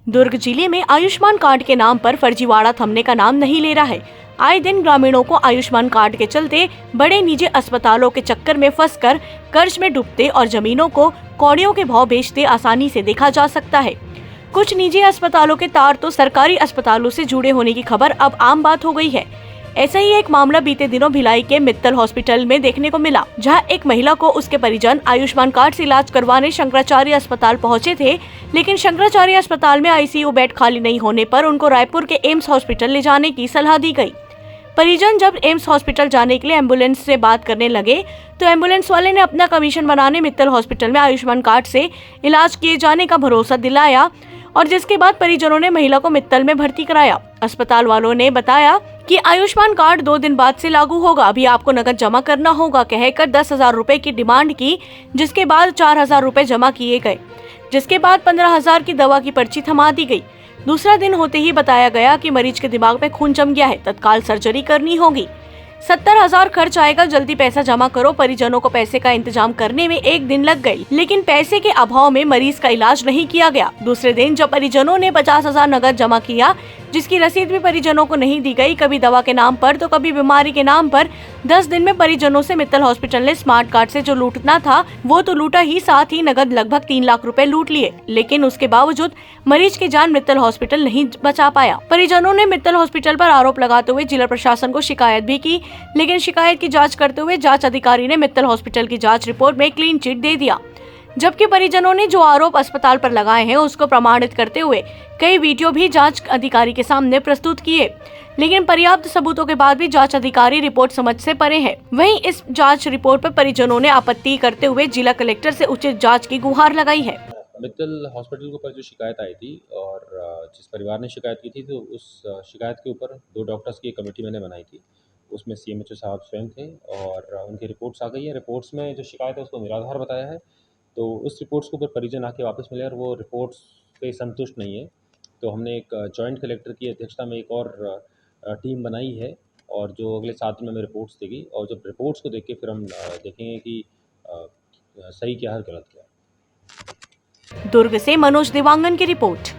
दुर्ग जिले में आयुष्मान कार्ड के नाम पर फर्जीवाड़ा थमने का नाम नहीं ले रहा है। आए दिन ग्रामीणों को आयुष्मान कार्ड के चलते बड़े निजी अस्पतालों के चक्कर में फंसकर कर्ज में डूबते और जमीनों को कौड़ियों के भाव बेचते आसानी से देखा जा सकता है। कुछ निजी अस्पतालों के तार तो सरकारी अस्पतालों से जुड़े होने की खबर अब आम बात हो गई है। ऐसा ही एक मामला बीते दिनों भिलाई के मित्तल हॉस्पिटल में देखने को मिला, जहां एक महिला को उसके परिजन आयुष्मान कार्ड से इलाज करवाने शंकराचार्य अस्पताल पहुंचे थे, लेकिन शंकराचार्य अस्पताल में आईसीयू बेड खाली नहीं होने पर उनको रायपुर के एम्स हॉस्पिटल ले जाने की सलाह दी गई। परिजन जब एम्स हॉस्पिटल जाने के लिए एम्बुलेंस से बात करने लगे तो एम्बुलेंस वाले ने अपना कमीशन बनाने मित्तल हॉस्पिटल में आयुष्मान कार्ड से इलाज किए जाने का भरोसा दिलाया और जिसके बाद परिजनों ने महिला को मित्तल में भर्ती कराया। अस्पताल वालों ने बताया कि आयुष्मान कार्ड 2 दिन बाद से लागू होगा, अभी आपको नकद जमा करना होगा कहकर 10,000 रुपए की डिमांड की, जिसके बाद 4,000 रुपए जमा किए गए, जिसके बाद 15,000 की दवा की पर्ची थमा दी गई। दूसरा दिन होते ही बताया गया कि मरीज के दिमाग में खून जम गया है, तत्काल सर्जरी करनी होगी, 70,000 खर्च आएगा, जल्दी पैसा जमा करो। परिजनों को पैसे का इंतजाम करने में 1 दिन लग गई, लेकिन पैसे के अभाव में मरीज का इलाज नहीं किया गया। दूसरे दिन जब परिजनों ने 50,000 नकद जमा किया, जिसकी रसीद भी परिजनों को नहीं दी गई, कभी दवा के नाम पर तो कभी बीमारी के नाम पर, 10 दिन में परिजनों से मित्तल हॉस्पिटल ने स्मार्ट कार्ड से जो लूटना था वो तो लूटा ही, साथ ही नकद लगभग 3 लाख रुपए लूट लिए, लेकिन उसके बावजूद मरीज की जान मित्तल हॉस्पिटल नहीं बचा पाया। परिजनों ने मित्तल हॉस्पिटल पर आरोप लगाते हुए जिला प्रशासन को शिकायत भी की, लेकिन शिकायत की जांच करते हुए जांच अधिकारी ने मित्तल हॉस्पिटल की जांच रिपोर्ट में क्लीन चिट दे दिया, जबकि परिजनों ने जो आरोप अस्पताल पर लगाए हैं उसको प्रमाणित करते हुए कई वीडियो भी जांच अधिकारी के सामने प्रस्तुत किए, लेकिन पर्याप्त सबूतों के बाद भी जांच अधिकारी रिपोर्ट समझ से परे है। वहीं इस जांच रिपोर्ट पर परिजनों ने आपत्ति करते हुए जिला कलेक्टर से उचित जांच की गुहार लगाई है। मित्तल हॉस्पिटल के ऊपर जो शिकायत आई थी और जिस परिवार ने शिकायत की थी, तो उस शिकायत के ऊपर 2 डॉक्टर्स की एक कमेटी मैंने बनाई थी। उसमें सीएमएचओ साहब स्वयं थे और उनकी रिपोर्ट्स आ गई है। रिपोर्ट्स में जो शिकायत है उसको निराधार बताया है, तो उस रिपोर्ट्स के ऊपर परिजन आके वापस मिले और वो रिपोर्ट्स पे संतुष्ट नहीं है, तो हमने एक जॉइंट कलेक्टर की अध्यक्षता में एक और टीम बनाई है और जो अगले 7 दिन में रिपोर्ट्स देगी, और जब रिपोर्ट्स को देख के फिर हम देखेंगे कि सही क्या है और गलत क्या है। दुर्ग से मनोज देवांगन की रिपोर्ट।